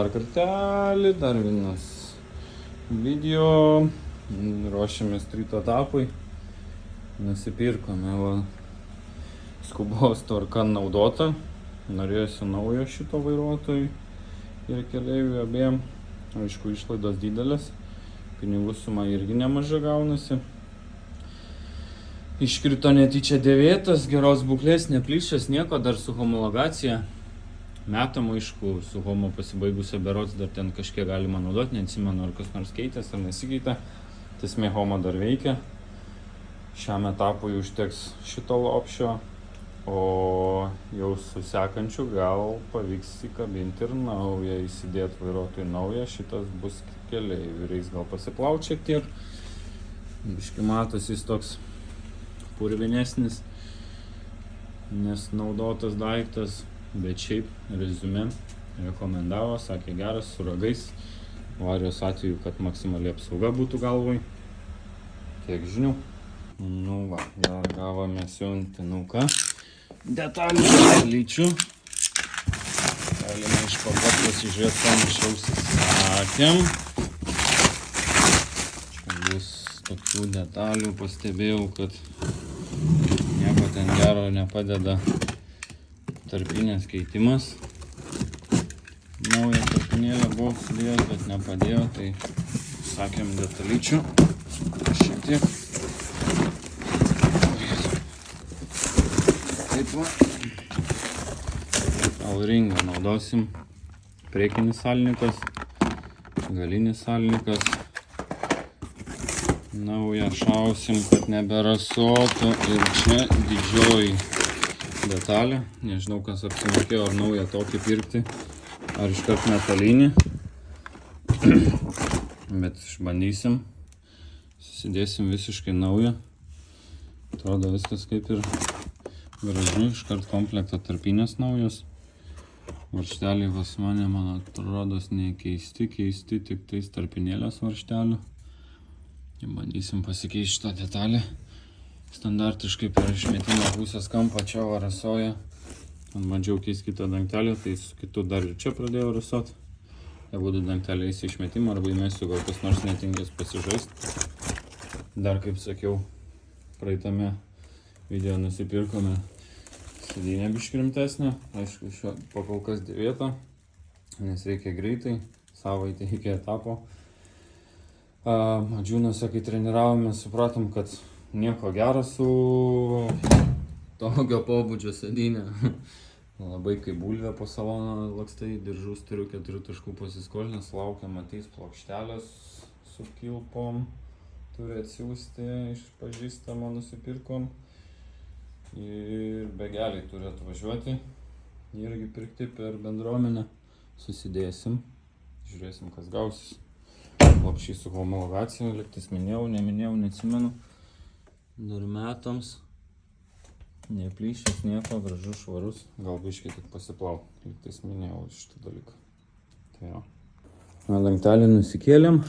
dar kartelį, dar vienas video. Ruošiamės ryto etapui. Nusipirkome va, skubos tvarka naudota. Norėjusi naujo šito vairuotojui ir keleiviui abiem. Aišku, išlaidos didelės. Pinigų suma irgi nemaža gaunasi. Iškrito netyčia dėvėtas, geros būklės, neplyšęs, nieko, dar su homologacija. Metam, aišku, su homo pasibaigusia berods dar ten kažkiek galima naudoti, neatsimenu, ar kas nors keitės, ar nesikeitė. Esmė homo dar veikia. Šiam etapui užteks šito lopšio, o jau su sekančiu gal pavyks įkabinti ir naują, įsidėti vairuotojui naują. Šitas bus keleiviui, reiks gal pasiplaut šiek tiek. Biški matosi jis toks purvinesnis, nes naudotas daiktas, bet šiaip reziumė rekomendavo, sakė geras, su ragais, avarijos atveju, kad maksimali apsauga būtų galvoj. Tiek žinių. Nu va, dar gavome siuntinuką. Detalių lyčių. Galime išpakuoti, pasižiūrėti, ką anksčiau užsisakėm. Čia bus tokių detalių, pastebėjau, kad nieko ten gero nepadeda tarpinės keitimas. Naują tarpinėlę buvo sudėjęs, bet nepadėjo, tai sakėm detalyčių. Šiek tiek. Taip va. Alringą naudosim. Priekinis salnikas, galinis salnikas. Naują šausim, kad neberasotų. Ir čia didžioji detalė. Nežinau, kas apsimokėjo, ar naują tokį pirkti, ar iškart metalinį. Bet išbandysim. Susidėsim visiškai naują. Atrodo viskas kaip ir gražu. Iškart komplekto tarpinės naujos. Varžteliai pas mane, man atrodo, nekeisti, tik tais tarpinėlės varžtelių. Bandysim pasikeisti šitą detalę. Standartiškai per išmetimą pusės kampą čia rasoja. Bandžiau keisti kitą dangtelį, tai su kitu dar ir čia pradėjau rasot. Jeigu du dangteliai eis į išmetimą, arba įmesiu, gal kas nors netingės pasižaisti. Dar, kaip sakiau, praeitame video nusipirkome sėdynę biškį rimtesnę. Aišku, šio pakol kas dėvėta, nes reikia greitai, savaitę iki etapo. Adžiūnuose, kai treniravome, supratom, kad nieko gero su tokio pobūdžio sėdynė. Labai kaip bulvė po saloną lakstai, diržus turiu 4 taškų pasiskolinęs, laukia matys plokštelės su kilpom. Turi atsiųsti, iš pažįstamo nusipirkom. Ir begeliai turi atvažiuoti. Irgi pirkti per bendruomenę. Susidėsim, žiūrėsim, kas gausis. Lopšys su homologacija, liktais minėjau, neminėjau, neatsimenu. Dar metams. Neplyšęs nieko, gražus, švarus. Gal biškai tik pasiplau. Liktais minėjau šitą dalyką. Tai jo. Dangtelį nusikėlėm.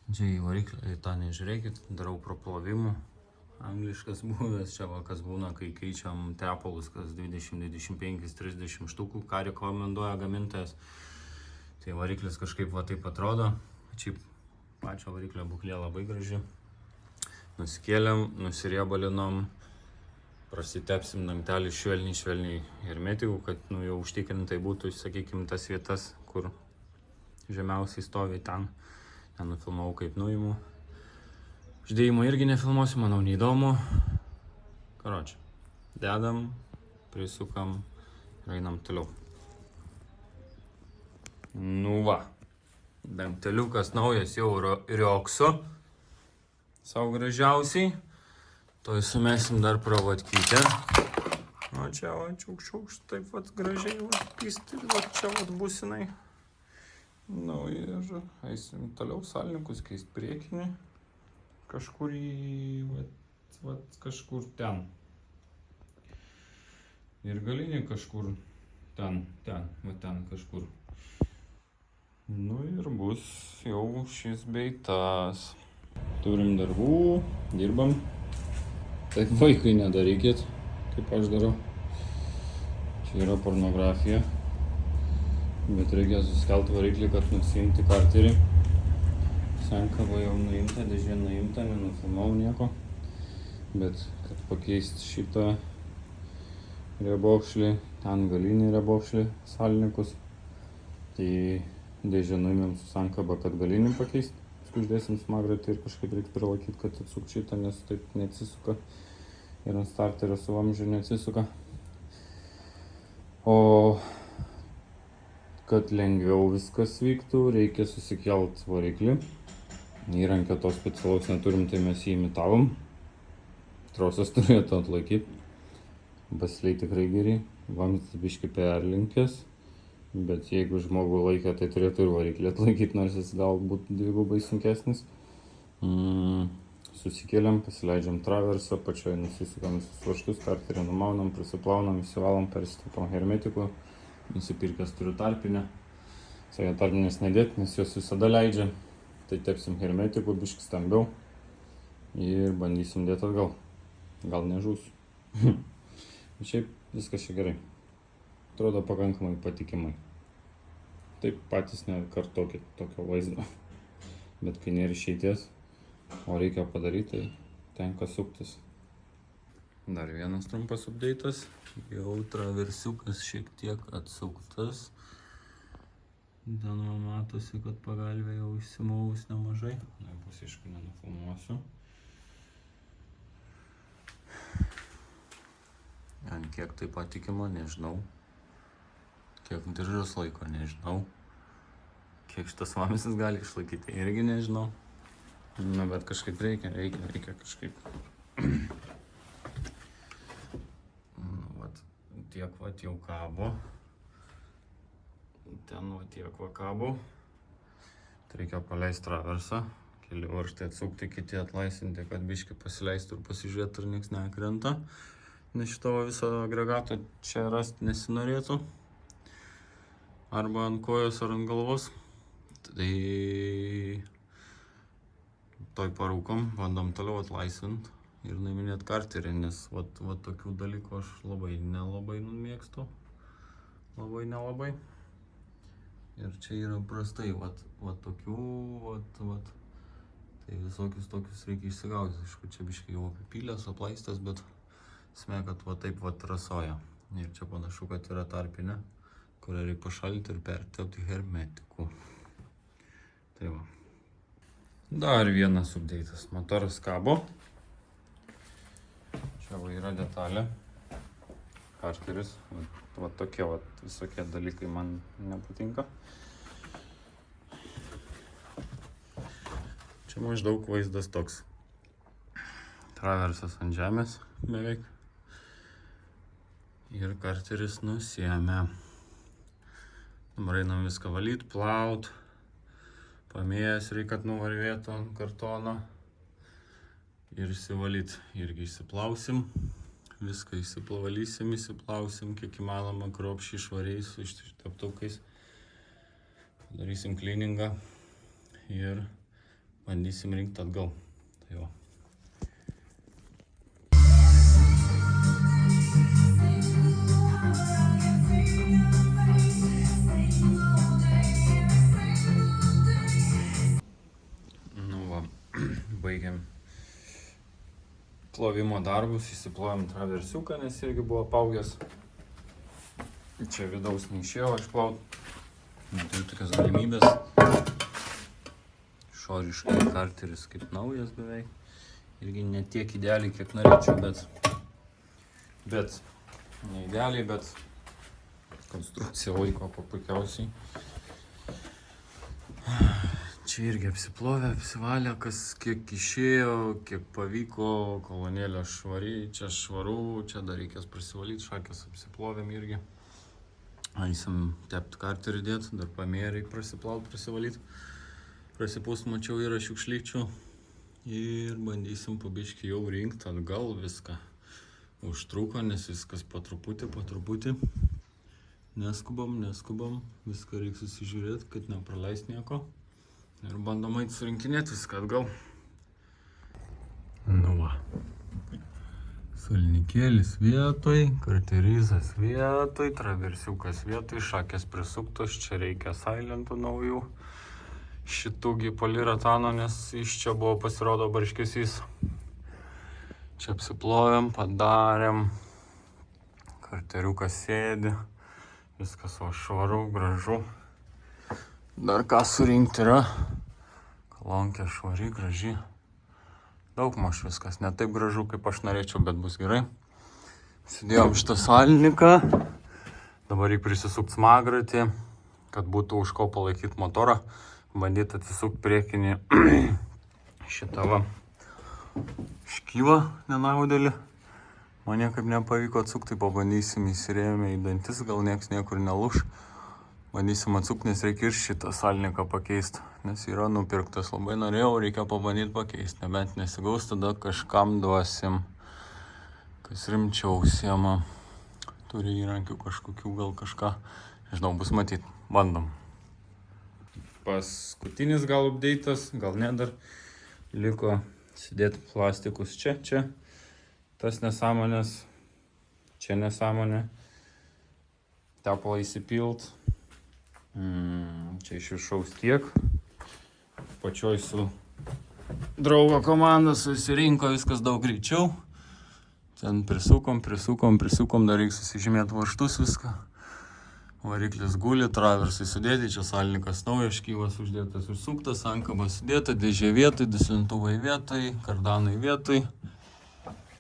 Čia į variklį, tą nežiūrėkit, darau proplovimų. Angliškas buvęs, čia va kas būna, kai keičiam tepalus, kas 20, 25, 30 štukų, ką rekomenduoja gamintojas. Tai variklis kažkaip va taip atrodo. Čia pačio variklio būklė labai graži. Nusikėlėm, nusiriebalinom, prasitepsim dangtelį švelniai hermetikų, kad jau užtikrintai būtų, sakykim, tas vietas, kur žemiausiai stovi ten. Ten nufilmavau, kaip nuimu. Uždėjimo irgi nefilmuosiu, manau, neįdomu. Karočią, dedam, prisukam ir einam toliau. Nu va, dangteliukas naujas jau rioksu. Sau gražiausiai. Toj sumesim dar pravatkytę. O čia va, čiaukščiaukš, taip vat gražiai vat pisti, vat čia vat businai. Nu ir eisim toliau salnikus keist priekinį. Kažkur kažkur ten. Ir galinį kažkur ten kažkur. Nu ir bus jau šis bei tas. Turim darbų, dirbam. Taip vaikui nedarykit, kaip aš darau. Čia yra pornografija. Bet reikia susikelt variklį, kad nusiimti karterį. Sankaba jau nuimta, dėžė nuimta, nenufilmau nieko. Bet kad pakeist šitą riebokšlį, ten galinį riebokšlį, salinikus, tai dėžę nuimėm su sankaba, kad galinį pakeist. Paskui uždėsim smagratį ir kažkaip reiks prilaikyt, kad atsukt šitą, nes taip neatsisuka. Ir ant starterio su vamzdžiu neatsisuka. O kad lengviau viskas vyktų, reikia susikelt variklį. Įrankio to specialaus neturim, tai mes jį imitavom. Trosas turėtų atlaikyti. Basliai tikrai geri. Vamzdis biškį perlinkęs. Bet jeigu žmogų laikė, tai turėtų ir variklį atlaikyti, nors jis galbūt dvigubai sunkesnis. Susikeliam, pasileidžiam traversą, pačioj nusisukam visus varžtus, karterį numaunam, prisiplaunam, įsivalom, persitepam hermetiku. Nusipirkęs turiu tarpinę. Sakė, tarpinės nedėt, nes jos visada leidžia. Tai tepsim hermetiku, biškį stambiau. Ir bandysim dėti atgal. Gal nežūs. Šiaip viskas čia gerai. Atrodo pakankamai patikimai. Taip patys nekartokit tokio vaizdo. Bet kai nėra išeities, o reikia padaryti, tai tenka suktis. Dar vienas trumpas update'as. Jau traversiukas šiek tiek atsuktas. Ten matosi, kad pagalvė jau išsimovus nemažai. Pusiškai nenufilmuosiu. Ant kiek tai patikima, nežinau. Kiek diržas laiko, nežinau. Kiek šitas vamzdis gali išlaikyti, irgi nežinau. Na, bet kažkaip reikia kažkaip. Vat, tiek vat jau kabo. Ten va tiek va kabo. Tai reikia paleisti traversą. Keli varžtai atsukti, kiti atlaisvinti, kad biškį pasileistų ir pasižiūrėtų, ar nieks nekrenta. Nes šito viso agregato čia rasti nesinorėtų. Arba ant kojos ar ant galvos. Tai toj parūkom, bandom toliau atlaisvinti ir nuiminėt karterį, nes va tokių dalykų aš nelabai mėgstu. Nelabai. Ir čia yra prastai, va tokių. Tai visokius tokius reikia išsigaudyti. Aišku, čia biškai jau apipylęs, aplaistas, bet esmė, kad va taip va rasoja. Ir čia panašu, kad yra tarpinė, kurią reikia pašalinti ir pertepti hermetiku. Tai va. Dar vienas update'as. Motoras kabo. Čia va yra detalė. Karteris. Va tokie visokie dalykai man nepatinka. Čia maždaug vaizdas toks. Traversas ant žemės beveik. Ir karteris nusiėmė. Dabar einam viską valyt, plaut. Pamėjęs reikia, kad nuvarvėtų ant kartono. Ir išsivalyt. Irgi išsiplausim. Viską išsivalysim, išsiplausim, kiek įmanoma kruopščiai švariai su išteptukais. Padarysim cleaningą ir bandysim rinkti atgal. Tai va. Nu va, baigiam plovimo darbus, įsiplojom traversiuką, nes irgi buvo apaugęs. Čia vidaus neišėjo išplaut. Matau tokias galimybės. Išoriškai karteris kaip naujas beveik. Irgi ne tiek idealiai, kiek norėčiau, bet ne idealiai, bet konstrukcija laiko puikiausiai. Čia irgi apsiplovė, apsivalė, kas kiek išėjo, kiek pavyko, kolonėlė švari, čia švaru, čia dar reikės prasivalyti, šakės apsiplovėm irgi. Eisim tepti karterį dėt, dar pamėję reikia prasiplaut, prasivalyti. Prasipūst mačiau yra šiukšlyčių ir bandysim po biškį jau rinkti atgal viską. Užtruko, nes viskas po truputį. Neskubam, viską reikia susižiūrėti, kad nepraleist nieko. Ir bandom eit surinkinėti viską atgal. Nu va. Salnikėlis vietoj, karterizas vietoj, traversiukas vietoj, šakės prisuktos, čia reikia silentų naujų. Šitųgi poliuretano, nes iš čia buvo pasirodo barškesys. Čia apsiplovėm, padarėm, karteriukas sėdi, viskas va švaru, gražu. Dar ką surinkti yra, kolonkė švari, graži. Daugmaž viskas, ne taip gražu, kaip aš norėčiau, bet bus gerai. Sudėjom šitą salniką. Dabar reikia prisisukti smagratį, kad būtų už ko palaikyti motorą. Bandyti atsisukti priekinį šitą va škyvą nenaudelį. Man niekaip nepavyko atsukti, tai pabandysim, įsirėmę į dantis, gal nieks niekur nelūš. Bandysim atsukti, nes reikia ir šitą salniką pakeisti, nes yra nupirktas. Labai norėjau, reikia pabandyti pakeisti, nebent nesigaus, tada kažkam duosim, kas rimčiau užsiema. Turi įrankių kažkokių, gal kažką, nežinau, bus matyt, bandom. Paskutinis gal update'as, gal ne dar, liko sudėti plastikus čia, tas nesąmonės, čia nesąmonė, tepalą įsipilt. Čia iš viršaus tiek, pačioj su draugo komanda susirinko viskas daug greičiau. Ten prisukom, dar reikia susižymėti varžtus viską. Variklis guli, traversai sudėti, čia salnikas naujas, škyvas uždėtas ir suktas, ankabas sudėta, dėžė vietoj, duslintuvai vietoj, kardanai vietoj.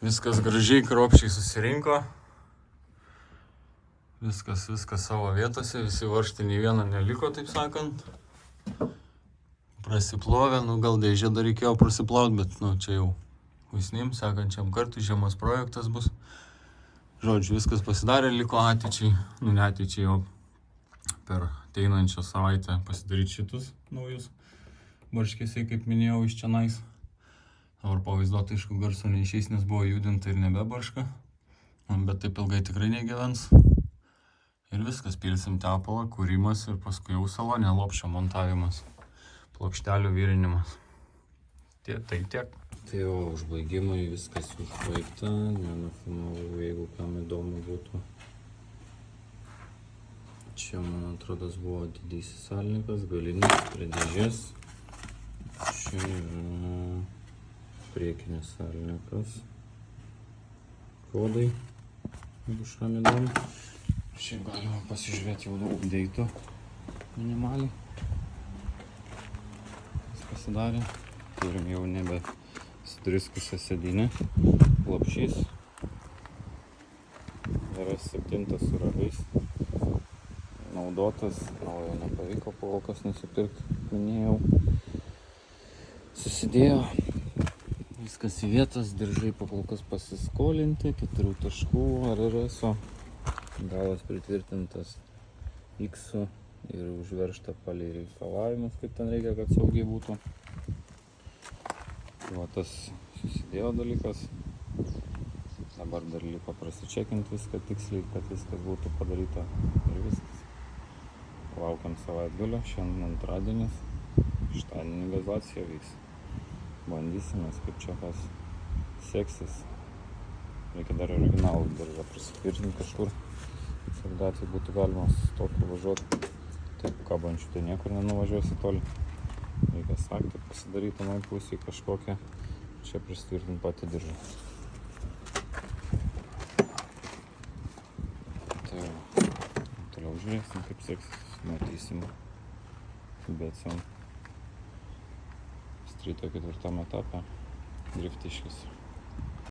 Viskas gražiai, kruopščiai susirinko. Viskas savo vietose, visi varžtai nei vieno neliko, taip sakant. Prasiplovė, gal dėžė dar reikėjo prasiplauti, bet čia jau vaisnim, sekančiam kartui, žiemos projektas bus. Žodžiu, viskas pasidarė, liko ateičiai, ne ateičiai, o per ateinančią savaitę pasidaryti šitus naujus barškesiai, kaip minėjau, iš čionais. Dabar pavaizduoti, aišku, garso neišeis, nes buvo judinta ir nebebarška, bet taip ilgai tikrai negyvens. Ir viskas, pilsim tepalą, kūrimas ir paskui jau salone lopšio montavimas, plokštelių virinimas. Tai tiek. Tai jau užbaigimai, viskas užbaigta, nenufilmavau, jeigu kam įdomu būtų. Čia, man atrodo, buvo didysis salnikas, galinis prie dėžės. Čia yra priekinis salnikas. Kodai, jeigu šam įdomu. Šiaip galima pasižiūrėti jau daug update'ų minimaliai. Kas pasidarė. Turim jau nebe sudriskusią sėdynę. Lopšys. RS7 su ragais. Naudotas. Naujo nepavyko po kol kas nusipirkti, kaip minėjau. Susidėjo. Viskas į vietas. Diržai po kol kas pasiskolinti. 4 taškų RRS-o. Galas pritvirtintas X-u ir užveržta palei reikalavimus, kaip ten reikia, kad saugiai būtų. Va tas susidėjo dalykas. Dabar dar liko prasičekinti viską tiksliai, kad viskas būtų padaryta ir viskas. Laukiam savaitgalio, šiandien antradienis, šeštadienį gazacija vyks. Bandysimės, kaip čia kas seksis. Reikia dar originalų diržą prisitvirtinti kažkur. Ir gatvėje būtų galima stoti važiuoti. Taip kabančių, tai niekur nenuvažiuosi toli. Reikia sagtį pasidaryti anoj pusėje kažkokią. Čia prisitvirtinti patį diržą. Tai toliau žiūrėsim, kaip seksis. Matysim. Bėsim. Streeto 4 etape. Driftiškis.